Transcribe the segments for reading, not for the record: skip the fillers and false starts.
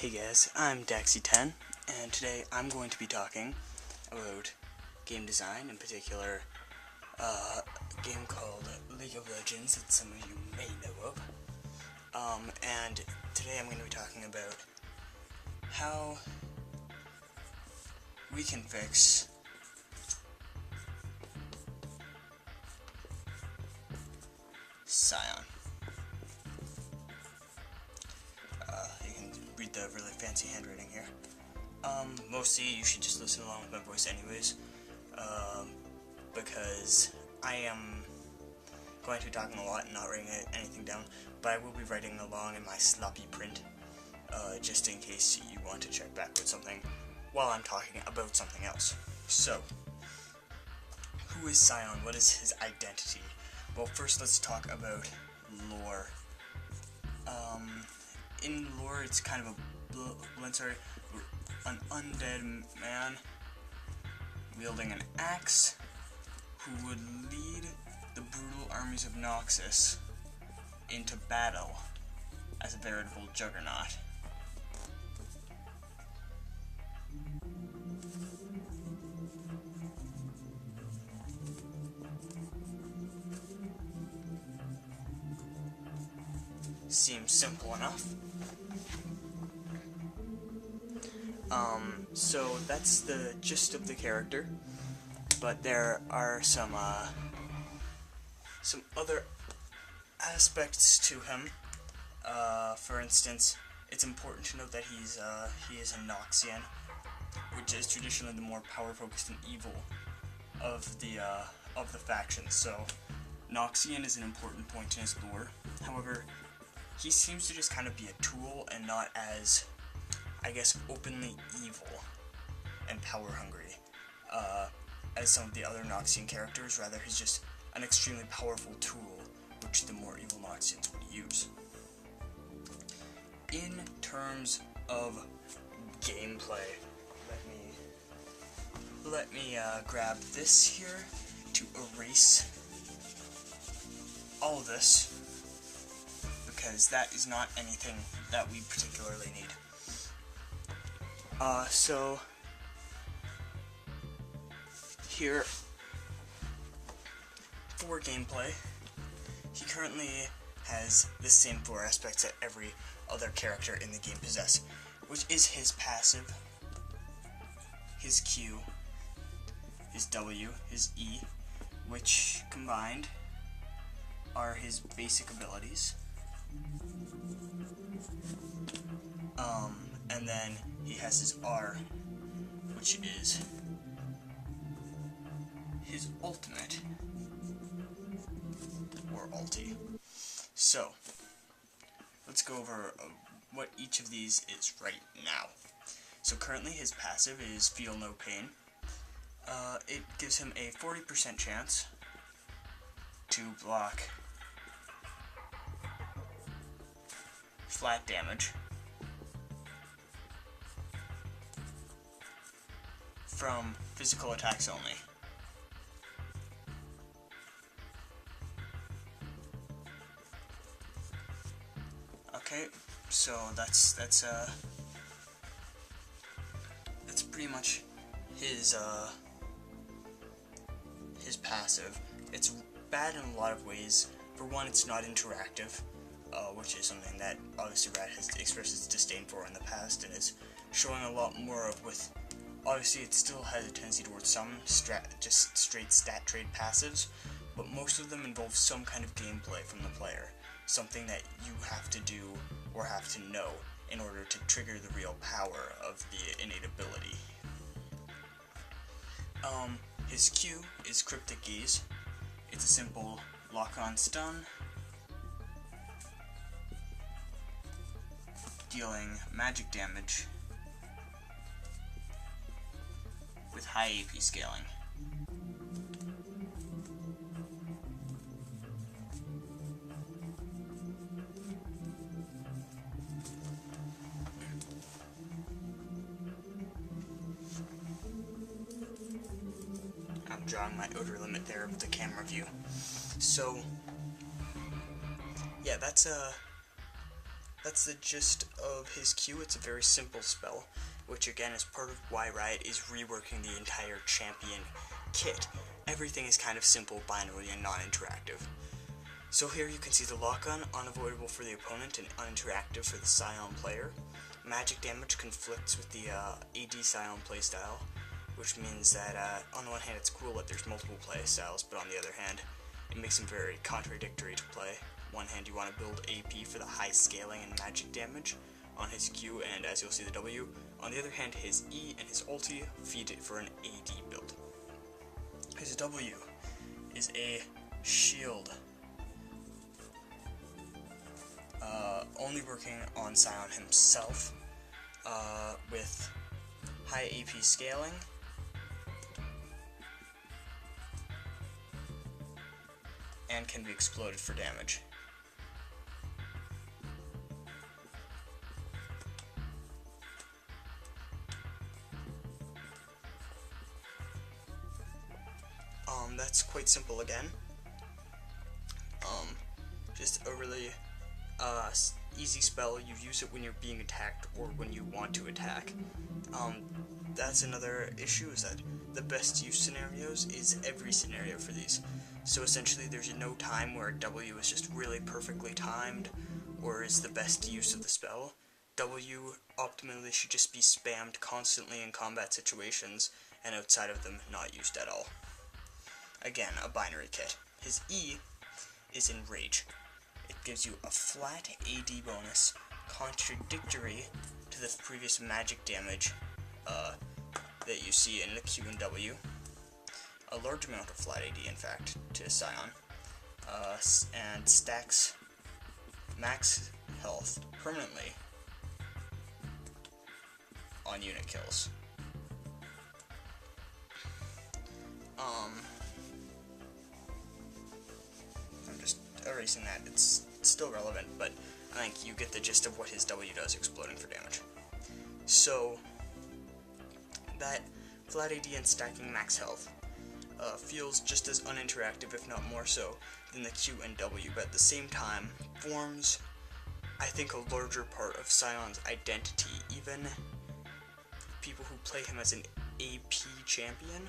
Hey guys, I'm Daxy10, and today I'm going to be talking about game design, in particular, a game called League of Legends that some of you may know of. And today I'm going to be talking about how we can fix Sion. You can read the really fancy handwriting here. Mostly you should just listen along with my voice anyways, because I am going to be talking a lot and not writing anything down, but I will be writing along in my sloppy print, just in case you want to check back with something while I'm talking about something else. So, who is Sion? What is his identity? Well, first let's talk about lore. In lore, it's kind of an undead man wielding an axe who would lead the brutal armies of Noxus into battle as a veritable juggernaut. Seems simple enough. So that's the gist of the character, but there are some other aspects to him. For instance, it's important to note that he is a Noxian, which is traditionally the more power-focused and evil of the factions. So Noxian is an important point in his lore. However, he seems to just kind of be a tool and not as, I guess, openly evil and power-hungry as some of the other Noxian characters. Rather, he's just an extremely powerful tool, which the more evil Noxians would use. In terms of gameplay, let me grab this here to erase all of this, because that is not anything that we particularly need. So here for gameplay, he currently has the same 4 aspects that every other character in the game possess, which is his passive, his Q, his W, his E, which combined are his basic abilities. And then he has his R, which is his ultimate, or ulti. So, let's go over what each of these is right now. So currently his passive is Feel No Pain. It gives him a 40% chance to block flat damage from physical attacks only. Okay, so that's pretty much his passive. It's bad in a lot of ways. For one, it's not interactive, which is something that obviously Rat has expressed its disdain for in the past and is showing a lot more of with. Obviously, it still has a tendency towards some just straight stat trade passives, but most of them involve some kind of gameplay from the player, something that you have to do or have to know in order to trigger the real power of the innate ability. His Q is Cryptic Gaze. It's a simple lock-on stun, dealing magic damage with high AP scaling. I'm drawing my outer limit there of the camera view. So yeah, that's that's the gist of his Q. It's a very simple spell, which again is part of why Riot is reworking the entire champion kit. Everything is kind of simple, binary, and non-interactive. So here you can see the lock-on, unavoidable for the opponent and uninteractive for the Sion player. Magic damage conflicts with the AD Sion playstyle, which means that on the one hand it's cool that there's multiple playstyles, but on the other hand it makes them very contradictory to play. One hand you want to build AP for the high scaling and magic damage on his Q and, as you'll see, the W. On the other hand, his E and his ulti feed it for an AD build. His W is a shield, only working on Sion himself, with high AP scaling, and can be exploded for damage. That's quite simple again. Just a really easy spell. You use it when you're being attacked or when you want to attack. That's another issue, is that the best use scenarios is every scenario for these. So essentially there's no time where W is just really perfectly timed or is the best use of the spell. W optimally should just be spammed constantly in combat situations, and outside of them not used at all. Again, a binary kit. His E is in Rage. It gives you a flat AD bonus, contradictory to the previous magic damage that you see in the Q and W. A large amount of flat AD, in fact, to Sion, and stacks max health permanently on unit kills. I'm just erasing that. It's still relevant, but I think you get the gist of what his W does, exploding for damage. So, that flat AD and stacking max health feels just as uninteractive, if not more so, than the Q and W, but at the same time forms, I think, a larger part of Sion's identity. Even people who play him as an AP champion,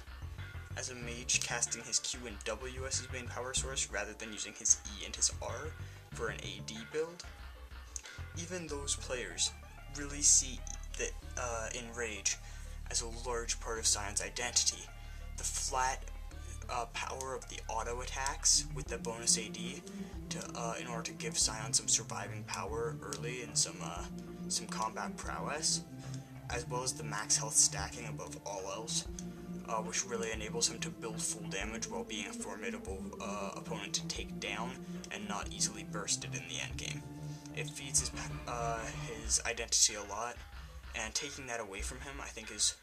as a mage casting his Q and W as his main power source rather than using his E and his R for an AD build, even those players really see that in Rage as a large part of Sion's identity. The flat power of the auto attacks with the bonus AD in order to give Sion some surviving power early and some combat prowess, as well as the max health stacking above all else, which really enables him to build full damage while being a formidable opponent to take down and not easily bursted in the endgame. It feeds his identity a lot, and taking that away from him, I think, is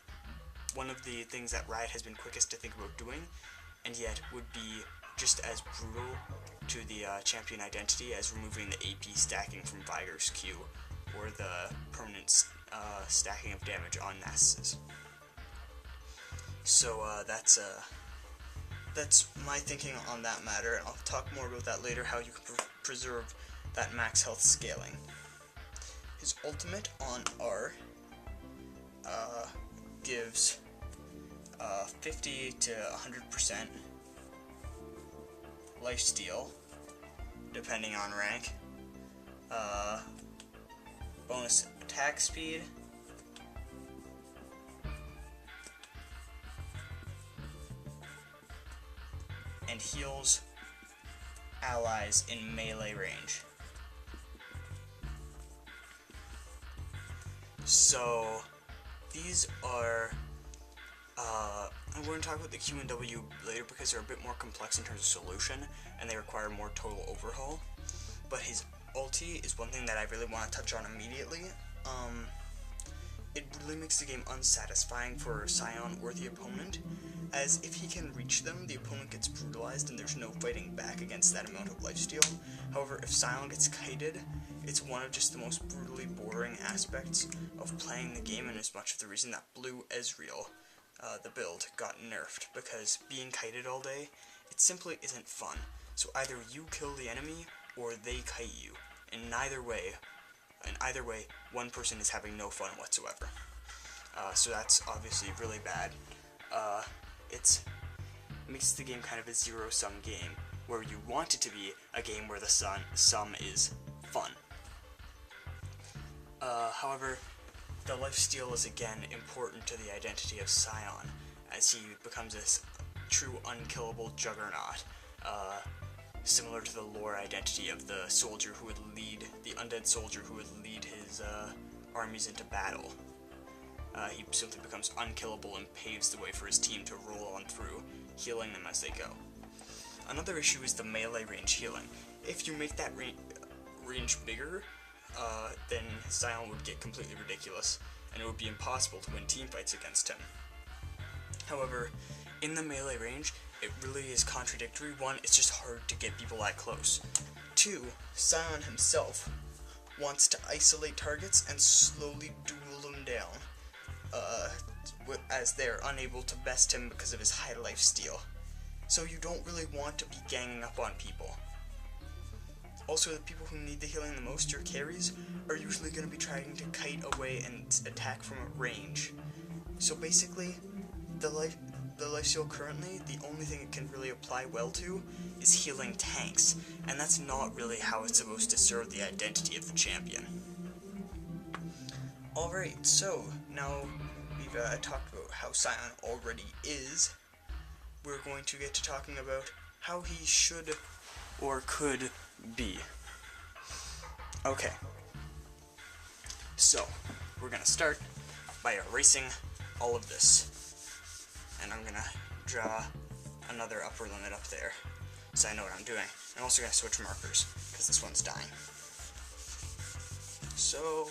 one of the things that Riot has been quickest to think about doing, and yet would be just as brutal to the champion identity as removing the AP stacking from Viger's Q, or the permanent stacking of damage on Nasus. So that's my thinking on that matter, and I'll talk more about that later, how you can preserve that max health scaling. His ultimate on R gives 50 to 100% lifesteal, depending on rank, bonus attack speed, and heals allies in melee range. So these are, I'm going to talk about the Q and W later because they're a bit more complex in terms of solution and they require more total overhaul, but his ulti is one thing that I really want to touch on immediately. It really makes the game unsatisfying for Sion or the opponent, as if he can reach them, the opponent gets brutalized and there's no fighting back against that amount of lifesteal. However, if Sion gets kited, it's one of just the most brutally boring aspects of playing the game, and is much of the reason that Blue Ezreal, the build, got nerfed, because being kited all day, it simply isn't fun. So either you kill the enemy, or they kite you, and neither way in either way, one person is having no fun whatsoever. So that's obviously really bad. It makes the game kind of a zero-sum game, where you want it to be a game where the sum is fun. However, the lifesteal is again important to the identity of Sion, as he becomes this true unkillable juggernaut, similar to the lore identity of the soldier who would lead, the undead soldier who would lead his armies into battle. He simply becomes unkillable and paves the way for his team to roll on through, healing them as they go. Another issue is the melee range healing. If you make that range bigger, then Sion would get completely ridiculous, and it would be impossible to win teamfights against him. However, in the melee range, it really is contradictory. One, it's just hard to get people that close. Two, Sion himself wants to isolate targets and slowly duel them down, as they're unable to best him because of his high lifesteal. So you don't really want to be ganging up on people. Also, the people who need the healing the most, your carries, are usually going to be trying to kite away and attack from a range. So basically, the lifesteal currently, the only thing it can really apply well to is healing tanks, and that's not really how it's supposed to serve the identity of the champion. Alright, so now we've talked about how Sion already is. We're going to get to talking about how he should or could be. Okay, so we're going to start by erasing all of this. And I'm going to draw another upper limit up there, so I know what I'm doing. I'm also going to switch markers, because this one's dying. So,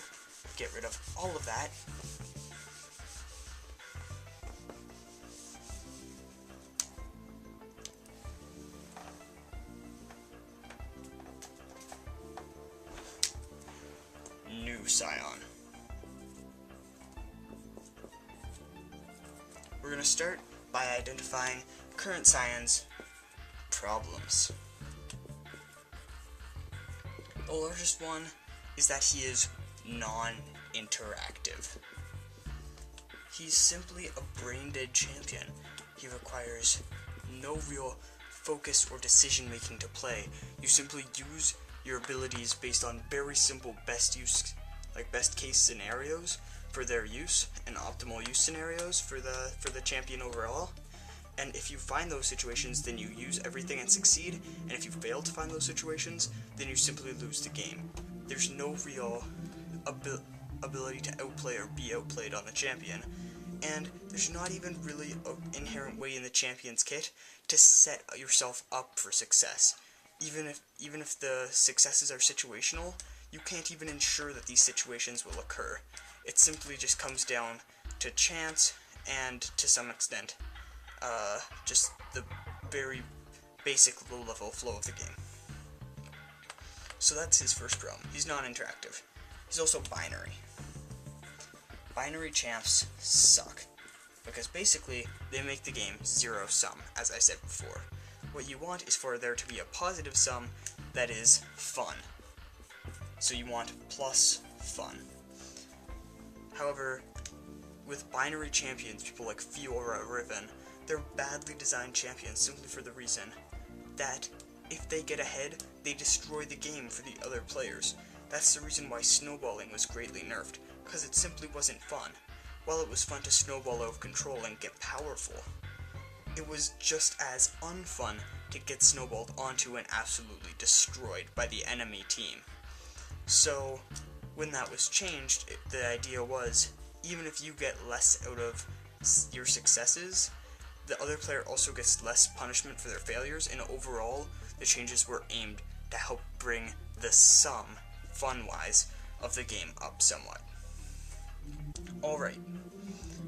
get rid of all of that. New Sion. We're going to start by identifying current Sion's problems. The largest one is that he is non-interactive. He's simply a brain-dead champion. He requires no real focus or decision-making to play. You simply use your abilities based on very simple best case scenarios for their use, and optimal use scenarios for the champion overall. And if you find those situations, then you use everything and succeed, and if you fail to find those situations, then you simply lose the game. There's no real ability to outplay or be outplayed on the champion, and there's not even really an inherent way in the champion's kit to set yourself up for success. Even if the successes are situational, you can't even ensure that these situations will occur. It simply just comes down to chance and, to some extent, just the very basic low-level flow of the game. So that's his first problem. He's non-interactive. He's also binary. Binary champs suck, because basically they make the game zero-sum, as I said before. What you want is for there to be a positive sum that is fun. So you want plus fun. However, with binary champions, people like Fiora or Riven, they're badly designed champions simply for the reason that if they get ahead, they destroy the game for the other players. That's the reason why snowballing was greatly nerfed, because it simply wasn't fun. While it was fun to snowball out of control and get powerful, it was just as unfun to get snowballed onto and absolutely destroyed by the enemy team. So, when that was changed, the idea was, even if you get less out of your successes, the other player also gets less punishment for their failures, and overall, the changes were aimed to help bring the sum, fun-wise, of the game up somewhat. Alright,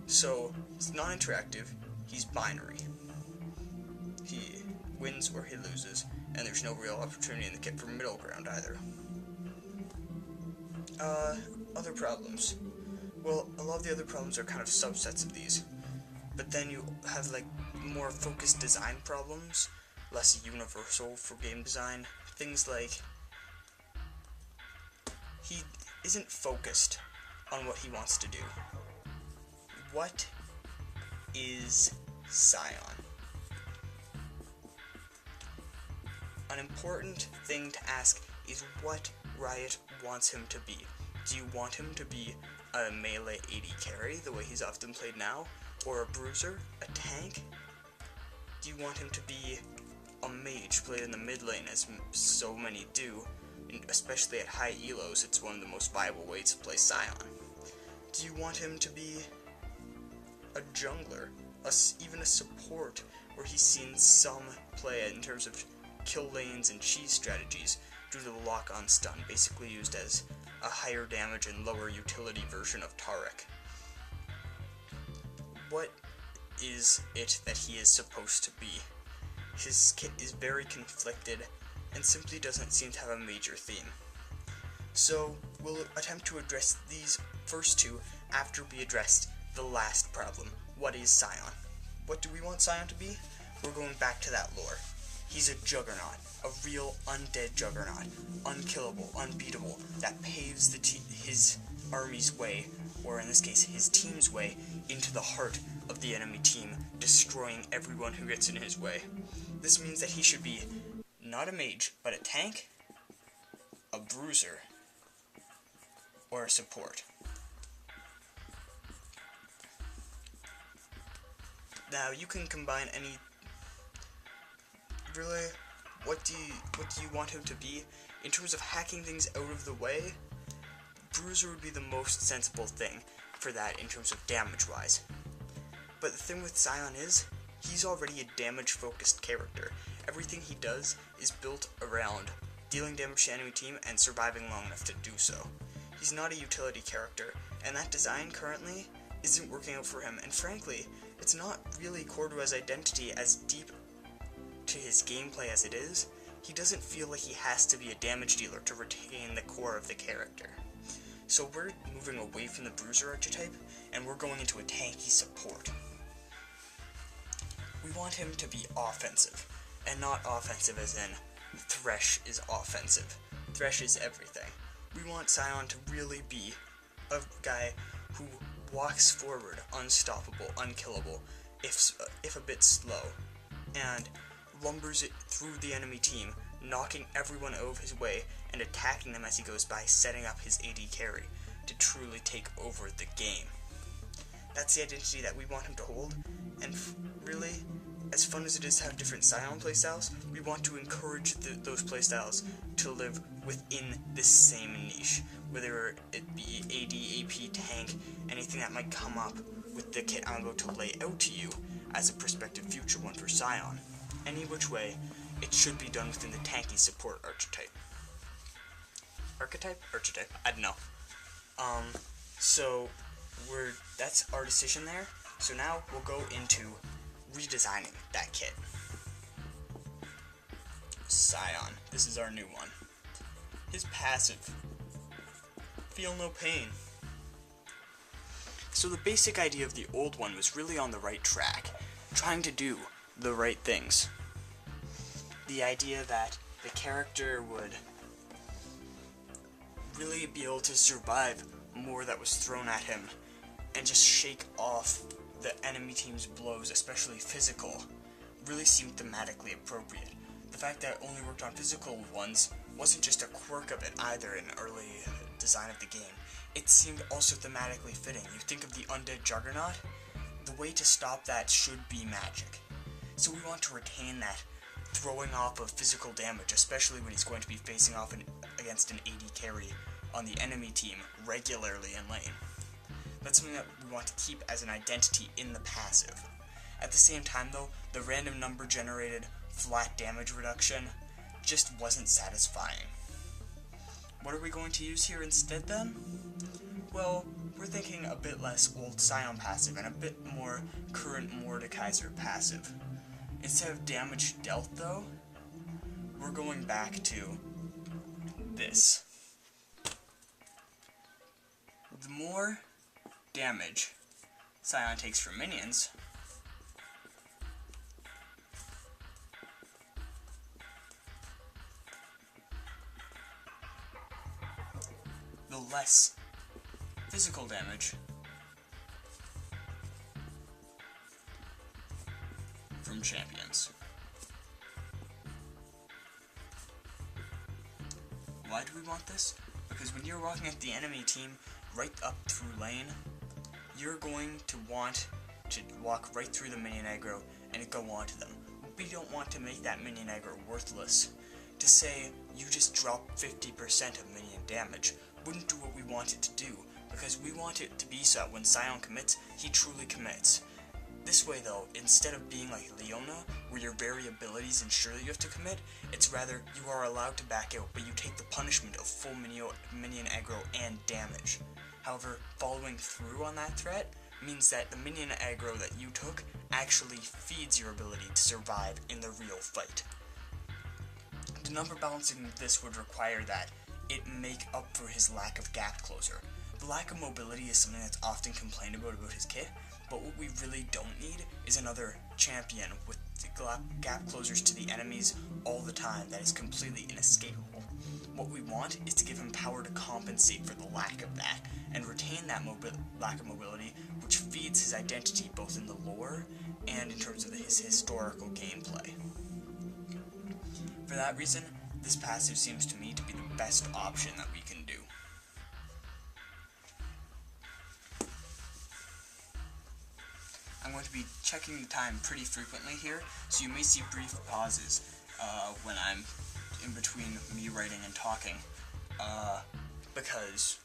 so, he's non-interactive, he's binary. He wins or he loses, and there's no real opportunity in the kit for middle ground either. Other problems. Well, a lot of the other problems are kind of subsets of these, but then you have like more focused design problems, less universal for game design. Things like isn't focused on what he wants to do. What is Sion? An important thing to ask is what Riot wants him to be. Do you want him to be a melee AD carry, the way he's often played now, or a bruiser, a tank? Do you want him to be a mage played in the mid lane, as so many do, and especially at high elos? It's one of the most viable ways to play Sion. Do you want him to be a jungler, even a support, where he's seen some play in terms of kill lanes and cheese strategies due to the lock-on stun, basically used as a higher damage and lower utility version of Taric? What is it that he is supposed to be? His kit is very conflicted and simply doesn't seem to have a major theme. So we'll attempt to address these first two after we addressed the last problem. What is Sion? What do we want Sion to be? We're going back to that lore. He's a juggernaut, a real undead juggernaut, unkillable, unbeatable, that paves his army's way, or in this case, his team's way, into the heart of the enemy team, destroying everyone who gets in his way. This means that he should be not a mage, but a tank, a bruiser, or a support. Now, you can combine any... Really, what do you want him to be? In terms of hacking things out of the way, bruiser would be the most sensible thing for that in terms of damage-wise. But the thing with Sion is, he's already a damage-focused character. Everything he does is built around dealing damage to the enemy team and surviving long enough to do so. He's not a utility character, and that design currently isn't working out for him, and frankly, it's not really core to his identity as deep to his gameplay as it is. He doesn't feel like he has to be a damage dealer to retain the core of the character. So we're moving away from the bruiser archetype, and we're going into a tanky support. We want him to be offensive, and not offensive as in Thresh is offensive. Thresh is everything. We want Sion to really be a guy who walks forward, unstoppable, unkillable, if a bit slow, and lumbers it through the enemy team, knocking everyone out of his way and attacking them as he goes by, setting up his AD carry to truly take over the game. That's the identity that we want him to hold, and really, as fun as it is to have different Sion playstyles, we want to encourage those playstyles to live within this same niche, whether it be AD, AP, tank, anything that might come up with the kit I'm about to lay out to you as a prospective future one for Sion. Any which way, it should be done within the tanky support archetype. Archetype? Archetype. I don't know. So that's our decision there. So now we'll go into redesigning that kit. Sion. This is our new one. His passive. Feel no pain. So the basic idea of the old one was really on the right track, trying to do the right things. The idea that the character would really be able to survive more that was thrown at him and just shake off the enemy team's blows, especially physical, really seemed thematically appropriate. The fact that it only worked on physical ones wasn't just a quirk of it either in early design of the game. It seemed also thematically fitting. You think of the undead juggernaut, the way to stop that should be magic. So we want to retain that throwing off of physical damage, especially when he's going to be facing off against an AD carry on the enemy team regularly in lane. That's something that we want to keep as an identity in the passive. At the same time though, the random number generated flat damage reduction just wasn't satisfying. What are we going to use here instead then? Well, we're thinking a bit less old Sion passive and a bit more current Mordekaiser passive. Instead of damage dealt though, we're going back to this. The more damage Sion takes from minions, the less physical damage from champions. Why do we want this? Because when you're walking at the enemy team right up through lane, you're going to want to walk right through the minion aggro and go on to them. We don't want to make that minion aggro worthless. To say you just drop 50% of minion damage wouldn't do what we want it to do, because we want it to be so that when Sion commits, he truly commits. This way though, instead of being like Leona, where your very abilities ensure that you have to commit, it's rather you are allowed to back out, but you take the punishment of full minion aggro and damage. However, following through on that threat means that the minion aggro that you took actually feeds your ability to survive in the real fight. The number balancing of this would require that it make up for his lack of gap closer. The lack of mobility is something that's often complained about his kit, but what we really don't need is another champion with the gap closers to the enemies all the time that is completely inescapable. What we want is to give him power to compensate for the lack of that, and retain that lack of mobility, which feeds his identity both in the lore and in terms of his historical gameplay. For that reason, this passive seems to me to be the best option that we can do. I'm going to be checking the time pretty frequently here, so you may see brief pauses when I'm in between me writing and talking, because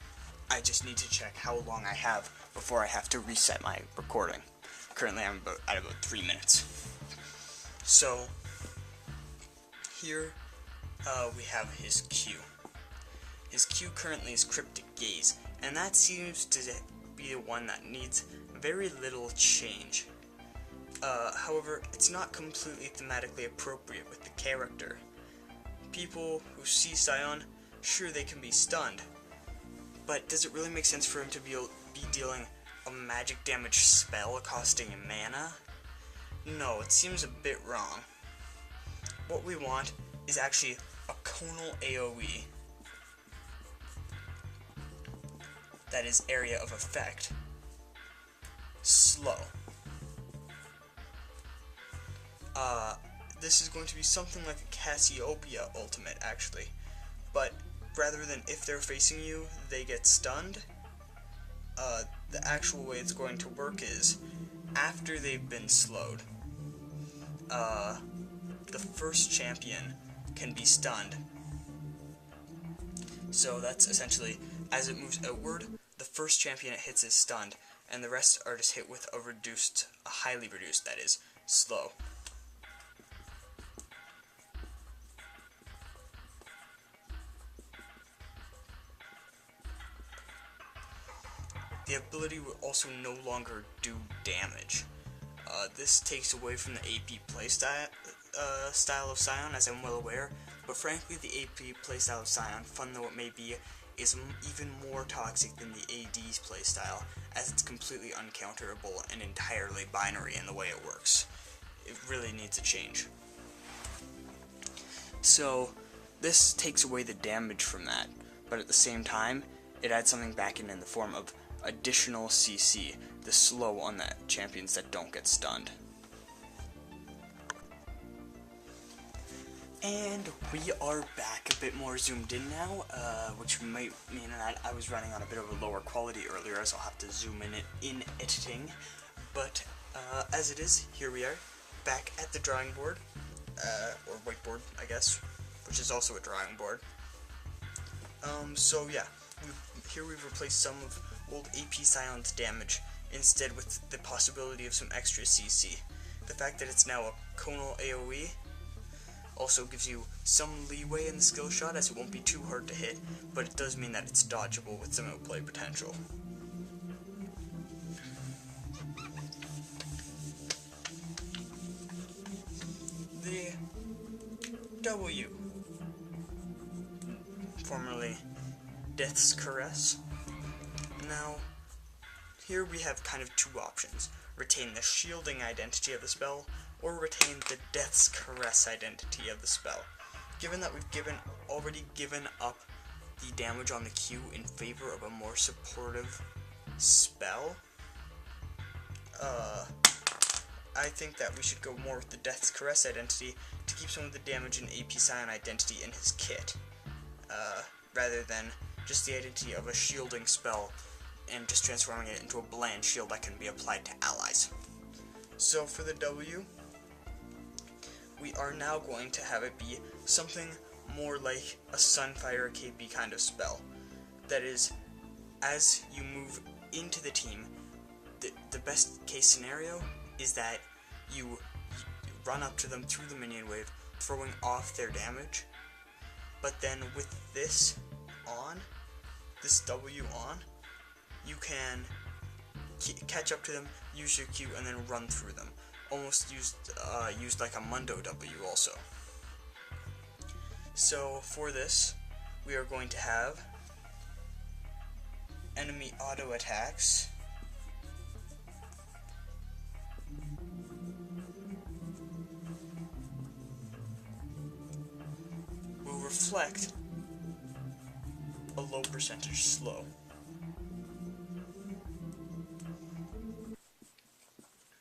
I just need to check how long I have before I have to reset my recording. Currently I'm at about 3 minutes. So, here we have his Q. His Q currently is Cryptic Gaze, and that seems to be the one that needs very little change. However, it's not completely thematically appropriate with the character. People who see Sion, sure they can be stunned, but does it really make sense for him to be dealing a magic damage spell costing mana? No, it seems a bit wrong. What we want is actually a conal AoE that is area of effect. Slow. This is going to be something like a Cassiopeia ultimate, actually. But rather than if they're facing you, they get stunned, the actual way it's going to work is, after they've been slowed, the first champion can be stunned. So that's essentially, as it moves outward, the first champion it hits is stunned, and the rest are just hit with a highly reduced, that is, slow. The ability will also no longer do damage. This takes away from the AP playstyle of Sion, as I'm well aware, but frankly the AP playstyle of Sion, fun though it may be, is even more toxic than the AD's playstyle, as it's completely uncounterable and entirely binary in the way it works. It really needs a change. So, this takes away the damage from that, but at the same time, it adds something back in the form of additional CC, the slow on the champions that don't get stunned. And we are back a bit more zoomed in now, which might mean that I was running on a bit of a lower quality earlier, as I'll have to zoom in editing. But as it is, here we are, back at the drawing board, or whiteboard, I guess, which is also a drawing board. So yeah, here we've replaced some of old AP Sion's damage, instead with the possibility of some extra CC. The fact that it's now a conal AoE also gives you some leeway in the skill shot, as it won't be too hard to hit, but it does mean that it's dodgeable with some outplay potential. The W, formerly Death's Caress. Now, here we have kind of two options: retain the shielding identity of the spell, or retain the Death's Caress identity of the spell. Given that we've already given up the damage on the Q in favor of a more supportive spell, I think that we should go more with the Death's Caress identity to keep some of the damage and AP Sion identity in his kit, rather than just the identity of a shielding spell and just transforming it into a bland shield that can be applied to allies. So for the W, we are now going to have it be something more like a Sunfire KP kind of spell. That is, as you move into the team, the best case scenario is that you run up to them through the minion wave, throwing off their damage, but then with this on, this W on, you can catch up to them, use your Q, and then run through them. Almost used like a Mundo W also. So for this, we are going to have enemy auto attacks will reflect a low percentage slow.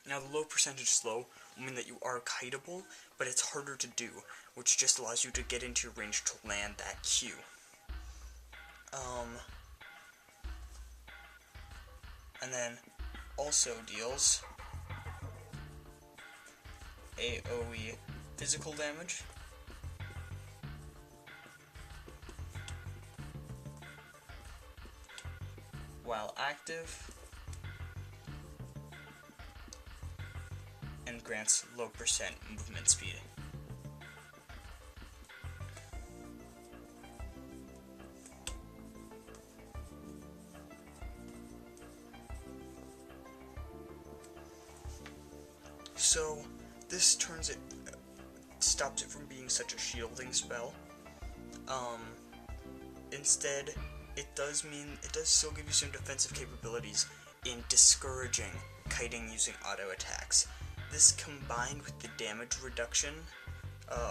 Now the low percentage slow will mean that you are kiteable, but it's harder to do, which just allows you to get into your range to land that Q. And then also deals AoE physical damage, while active, and grants low percent movement speed. So this stops it from being such a shielding spell. Instead, it does still give you some defensive capabilities in discouraging kiting using auto attacks. This combined with the damage reduction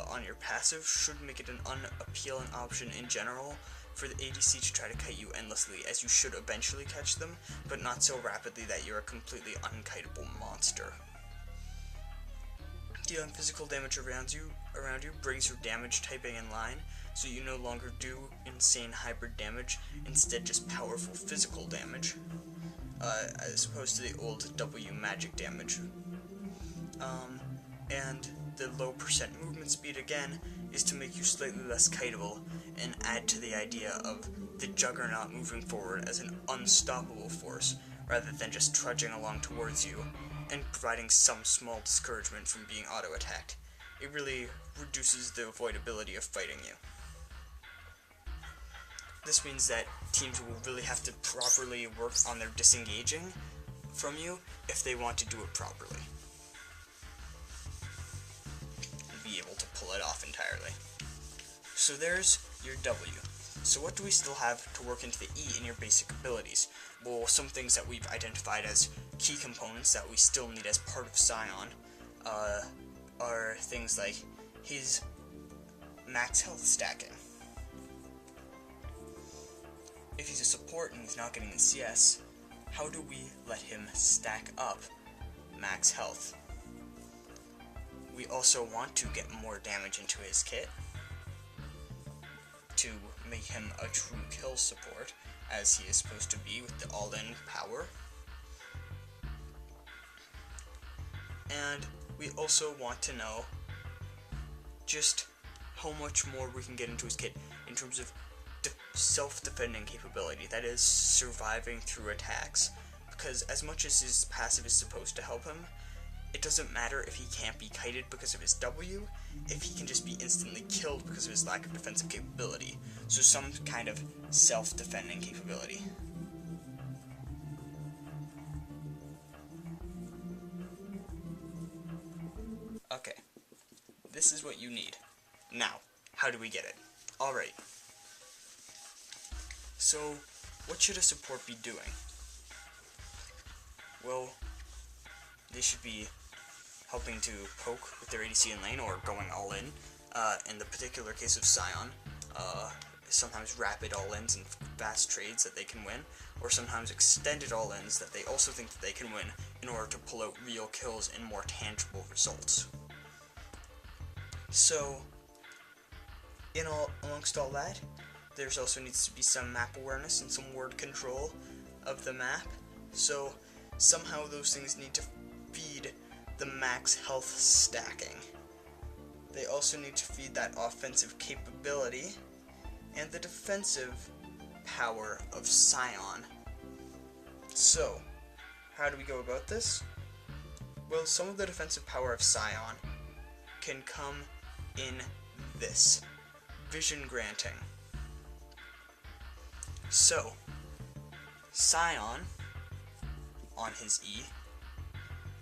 on your passive should make it an unappealing option in general for the ADC to try to kite you endlessly, as you should eventually catch them, but not so rapidly that you're a completely unkiteable monster. Dealing physical damage around you brings your damage typing in line, so you no longer do insane hybrid damage, instead just powerful physical damage, as opposed to the old W magic damage. And the low percent movement speed again is to make you slightly less kiteable and add to the idea of the Juggernaut moving forward as an unstoppable force rather than just trudging along towards you and providing some small discouragement from being auto-attacked. It really reduces the avoidability of fighting you. This means that teams will really have to properly work on their disengaging from you if they want to do it properly. And be able to pull it off entirely. So there's your W. So what do we still have to work into the E in your basic abilities? Well, some things that we've identified as key components that we still need as part of Sion are things like his max health stacking. If he's a support and he's not getting the CS, how do we let him stack up max health? We also want to get more damage into his kit to make him a true kill support, as he is supposed to be with the all-in power. And we also want to know just how much more we can get into his kit in terms of self-defending capability, that is, surviving through attacks, because as much as his passive is supposed to help him, it doesn't matter if he can't be kited because of his W, if he can just be instantly killed because of his lack of defensive capability. So some kind of self-defending capability. Okay, this is what you need. Now, how do we get it? Alright. So, what should a support be doing? Well, they should be helping to poke with their ADC in lane, or going all in. In the particular case of Sion, sometimes rapid all-ins and fast trades that they can win, or sometimes extended all-ins that they also think that they can win in order to pull out real kills and more tangible results. So, amongst all that, there's also needs to be some map awareness and some word control of the map. So, somehow those things need to feed the max health stacking. They also need to feed that offensive capability and the defensive power of Sion. So, how do we go about this? Well, some of the defensive power of Sion can come in this: vision granting. So, Sion, on his E,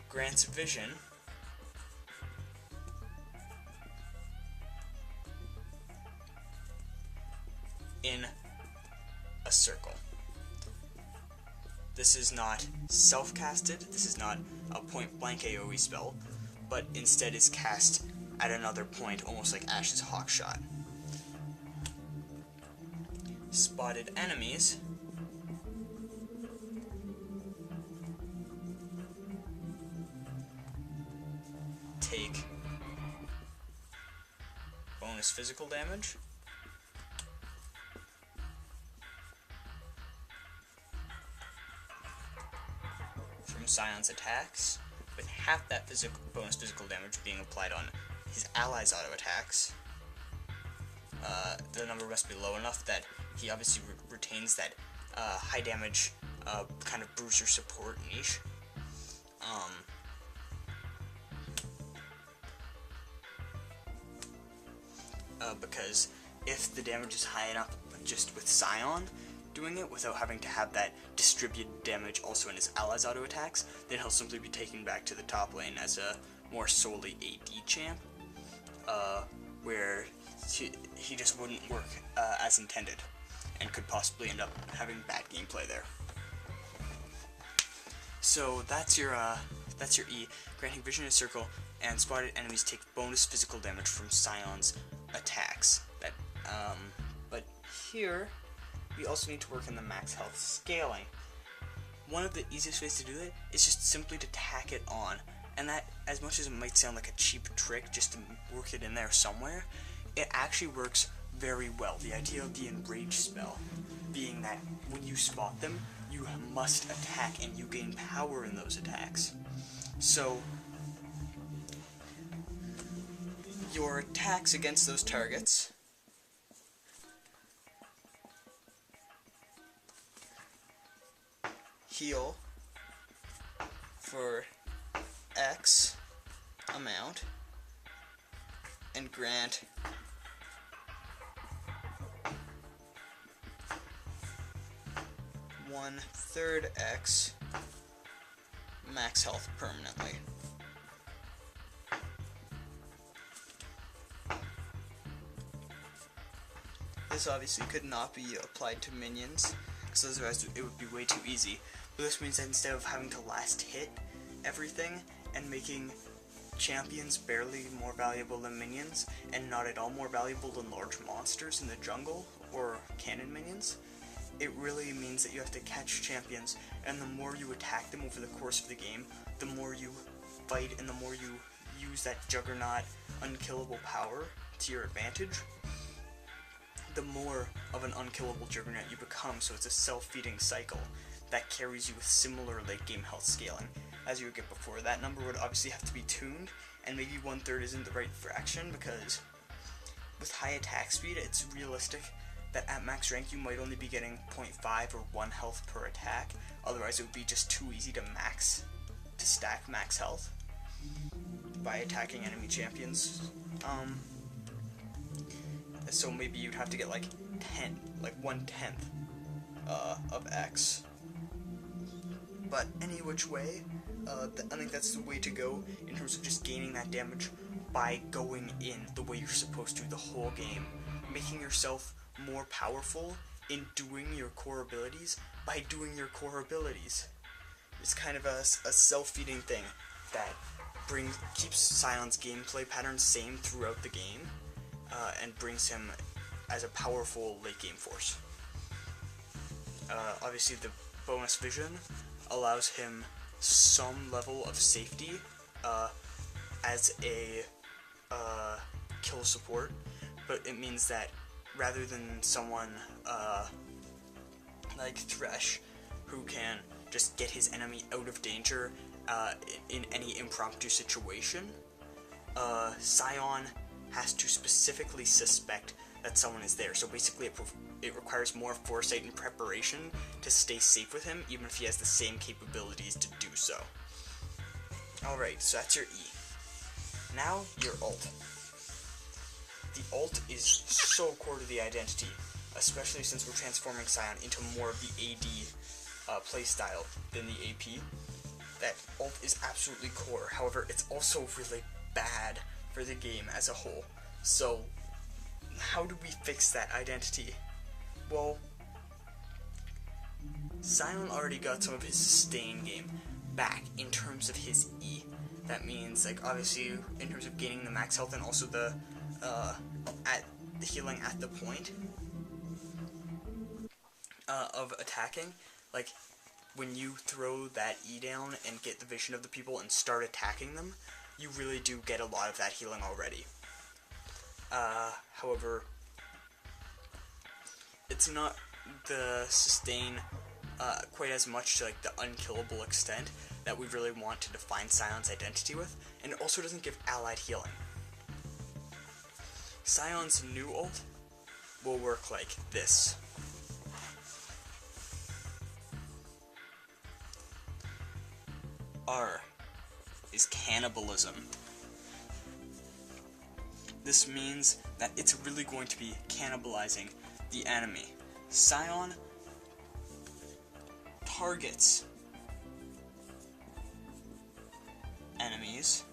grants vision in a circle. This is not self-casted, this is not a point-blank AoE spell, but instead is cast at another point, almost like Ash's Hawkshot. Spotted enemies take bonus physical damage from Sion's attacks, with half that bonus physical damage being applied on his allies' auto attacks. The number must be low enough that he obviously retains that high damage kind of bruiser support niche. Because if the damage is high enough just with Sion doing it without having to have that distributed damage also in his allies' auto attacks, then he'll simply be taken back to the top lane as a more solely AD champ, where he just wouldn't work as intended and could possibly end up having bad gameplay there. So that's your E, granting vision in a circle, and spotted enemies take bonus physical damage from Sion's attacks. But here we also need to work on the max health scaling. One of the easiest ways to do it is just simply to tack it on, and that, as much as it might sound like a cheap trick just to work it in there somewhere, it actually works very well. The idea of the enrage spell being that when you spot them, you must attack and you gain power in those attacks. So your attacks against those targets heal for X amount and grant one-third X max health permanently. This obviously could not be applied to minions, because otherwise it would be way too easy. But this means that instead of having to last hit everything and making champions barely more valuable than minions, and not at all more valuable than large monsters in the jungle or cannon minions, it really means that you have to catch champions, and the more you attack them over the course of the game, the more you fight and the more you use that juggernaut unkillable power to your advantage, the more of an unkillable juggernaut you become. So it's a self-feeding cycle that carries you with similar late game health scaling as you would get before. That number would obviously have to be tuned, and maybe 1/3 isn't the right fraction, because with high attack speed it's realistic that at max rank you might only be getting 0.5 or 1 health per attack. Otherwise it would be just too easy to stack max health by attacking enemy champions. So maybe you'd have to get like 1/10 of X. But any which way, I think that's the way to go in terms of just gaining that damage by going in the way you're supposed to the whole game, making yourself more powerful in doing your core abilities by doing your core abilities. It's kind of a self-feeding thing that keeps Sion's gameplay pattern same throughout the game, and brings him as a powerful late game force. Obviously, the bonus vision allows him some level of safety as a kill support, but it means that rather than someone like Thresh, who can just get his enemy out of danger in any impromptu situation, Sion has to specifically suspect that someone is there. So basically it requires more foresight and preparation to stay safe with him, even if he has the same capabilities to do so. Alright, so that's your E. Now, your ult. The ult is so core to the identity, especially since we're transforming Sion into more of the AD playstyle than the AP. That ult is absolutely core. However, it's also really bad for the game as a whole. So, how do we fix that identity? Well, Sion already got some of his sustain game back in terms of his E. That means, like, obviously, in terms of gaining the max health and also the healing at the point of attacking. Like, when you throw that E down and get the vision of the people and start attacking them, you really do get a lot of that healing already. However, it's not the sustain quite as much to like the unkillable extent that we really want to define Sion's identity with, and it also doesn't give allied healing. Sion's new ult will work like this. R is cannibalism. This means that it's really going to be cannibalizing the enemy. Sion targets enemies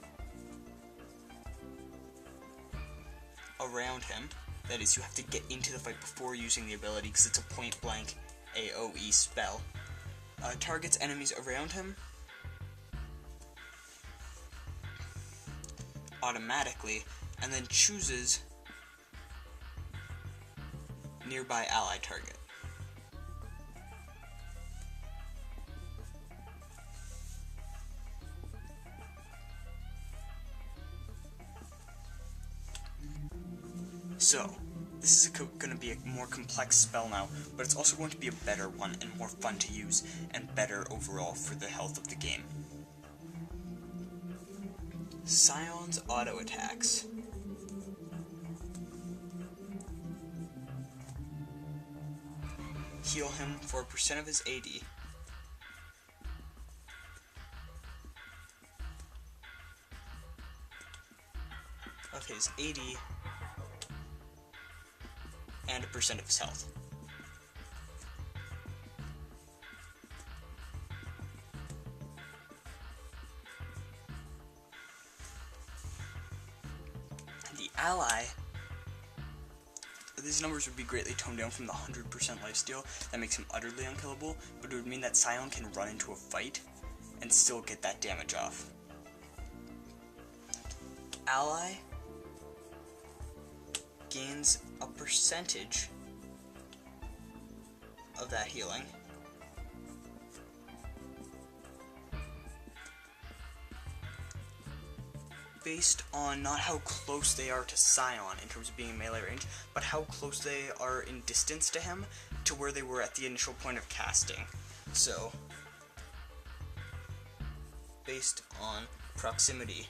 around him. That is, you have to get into the fight before using the ability because it's a point-blank AoE spell. Targets enemies around him automatically, and then chooses nearby ally target. So, this is going to be a more complex spell now, but it's also going to be a better one and more fun to use and better overall for the health of the game. Sion's auto attacks heal him for a percent of his AD. Of his AD and a percent of his health. The ally, these numbers would be greatly toned down from the 100% lifesteal that makes him utterly unkillable, but it would mean that Sion can run into a fight and still get that damage off. Ally gains a percentage of that healing based on not how close they are to Sion in terms of being in melee range, but how close they are in distance to him to where they were at the initial point of casting. So, based on proximity.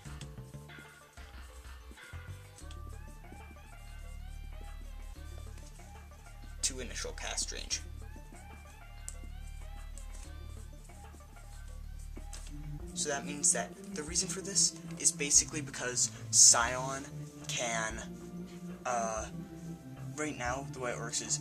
To initial cast range. So that means that the reason for this is basically because Sion can, right now the way it works is,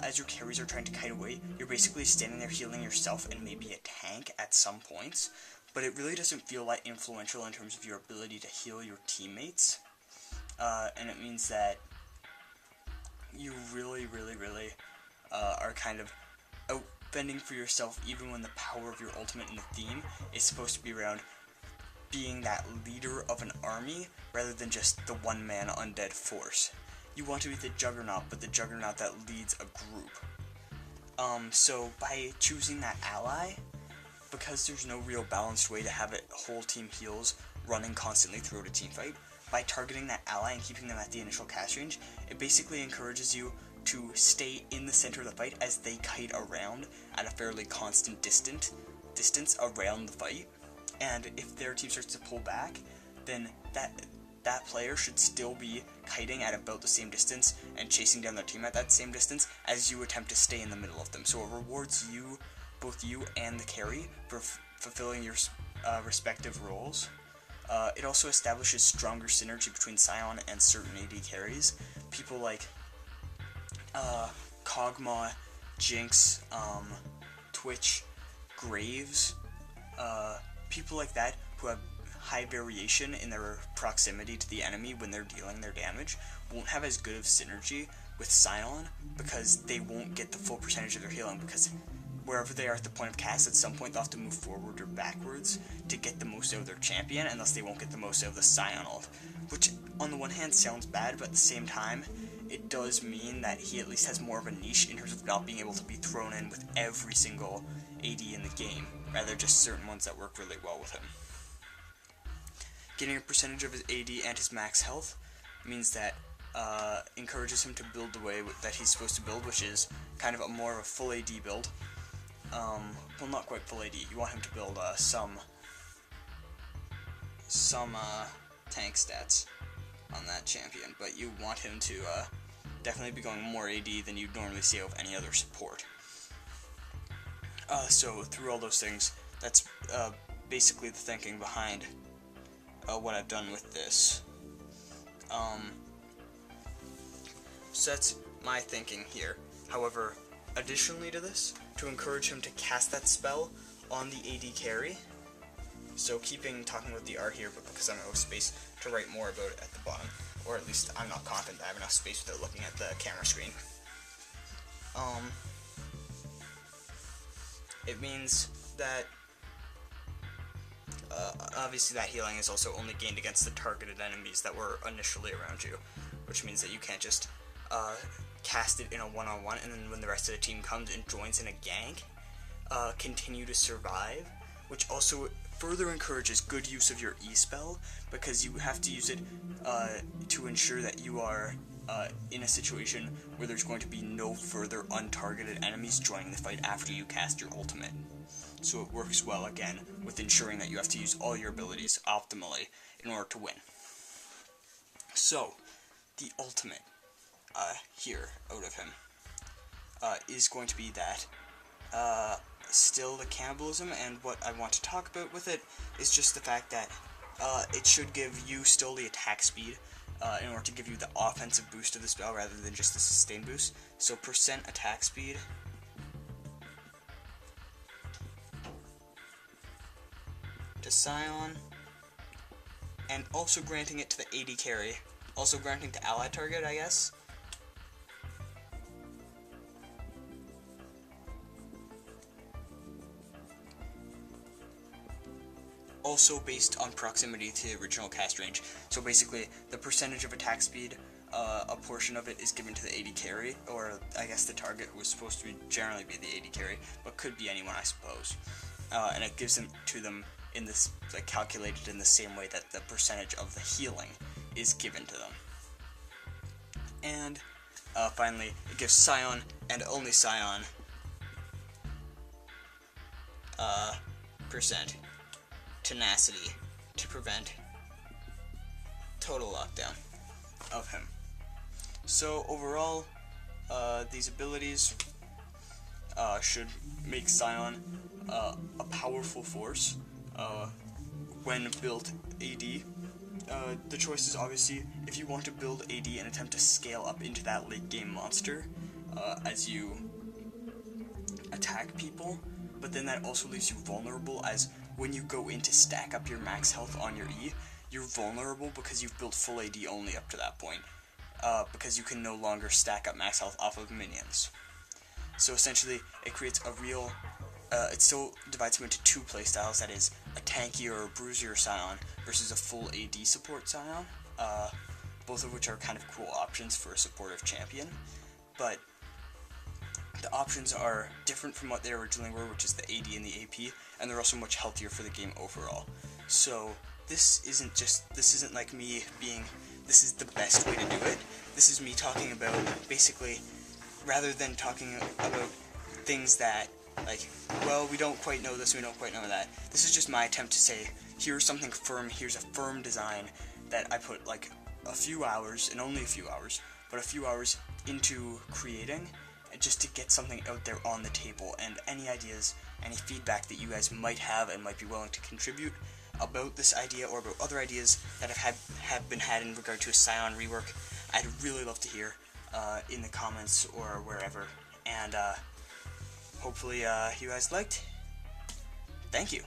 as your carries are trying to kite away, you're basically standing there healing yourself and maybe a tank at some points, but it really doesn't feel that influential in terms of your ability to heal your teammates, and it means that you really are kind of out fending for yourself, even when the power of your ultimate in the theme is supposed to be around being that leader of an army rather than just the one-man undead force. you want to be the juggernaut, but the juggernaut that leads a group. So by choosing that ally, because there's no real balanced way to have a whole team heals running constantly throughout a team fight, by targeting that ally and keeping them at the initial cast range, it basically encourages you to stay in the center of the fight as they kite around at a fairly constant distance around the fight. And if their team starts to pull back, then that player should still be kiting at about the same distance and chasing down their team at that same distance as you attempt to stay in the middle of them. So it rewards you, both you and the carry, for fulfilling your respective roles. It also establishes stronger synergy between Sion and certain AD carries. People like Kog'Maw, Jinx, Twitch, Graves, people like that who have high variation in their proximity to the enemy when they're dealing their damage won't have as good of synergy with Sion because they won't get the full percentage of their healing, because wherever they are at the point of cast, at some point they'll have to move forward or backwards to get the most out of their champion, unless they won't get the most out of the Sion ult, which on the one hand sounds bad, but at the same time it does mean that he at least has more of a niche in terms of not being able to be thrown in with every single AD in the game, rather just certain ones that work really well with him. Getting a percentage of his AD and his max health means that encourages him to build the way that he's supposed to build, which is kind of more of a full AD build. Well, not quite full AD. You want him to build some tank stats on that champion, but you want him to definitely be going more AD than you'd normally see out of any other support. So through all those things, that's basically the thinking behind what I've done with this. So that's my thinking here. However, additionally to this, to encourage him to cast that spell on the AD carry, so talking about the art here, but because I'm out of space to write more about it at the bottom, or at least I'm not confident I have enough space without looking at the camera screen. It means that obviously that healing is also only gained against the targeted enemies that were initially around you, which means that you can't just cast it in a one-on-one and then when the rest of the team comes and joins in a gank, continue to survive, which also further encourages good use of your E-spell, because you have to use it to ensure that you are in a situation where there's going to be no further untargeted enemies joining the fight after you cast your ultimate. So it works well, again, with ensuring that you have to use all your abilities optimally in order to win. So, the ultimate here out of him is going to be that still the cannibalism, and what I want to talk about with it is just the fact that it should give you still the attack speed in order to give you the offensive boost of the spell rather than just the sustain boost. So percent attack speed to Sion, and also granting it to the AD carry, also granting to ally target, I guess. Also based on proximity to the original cast range. So basically, the percentage of attack speed, a portion of it is given to the AD carry, or I guess the target, who was supposed to generally be the AD carry, but could be anyone, I suppose. And it gives them to them in this, like, calculated in the same way that the percentage of the healing is given to them. And finally, it gives Sion, and only Sion, percent tenacity to prevent total lockdown of him. So overall, these abilities should make Sion a powerful force when built AD. The choice is obviously if you want to build AD and attempt to scale up into that late game monster as you attack people, but then that also leaves you vulnerable, as when you go in to stack up your max health on your E, you're vulnerable because you've built full AD only up to that point, because you can no longer stack up max health off of minions. So essentially, it creates a real, it still divides him into two playstyles, that is, a tankier or bruisier Sion versus a full AD support Sion, both of which are kind of cool options for a supportive champion, but the options are different from what they originally were, which is the AD and the AP, and they're also much healthier for the game overall. So this isn't like me being, this is the best way to do it. This is me talking about, basically, rather than talking about things that, like, well, we don't quite know this, we don't quite know that. This is just my attempt to say, here's something firm, here's a firm design that I put, like, a few hours, and only a few hours, but a few hours into creating, just to get something out there on the table. And any ideas, any feedback that you guys might have and might be willing to contribute about this idea or about other ideas that have been had in regard to a Sion rework, I'd really love to hear in the comments or wherever. And hopefully you guys liked. Thank you.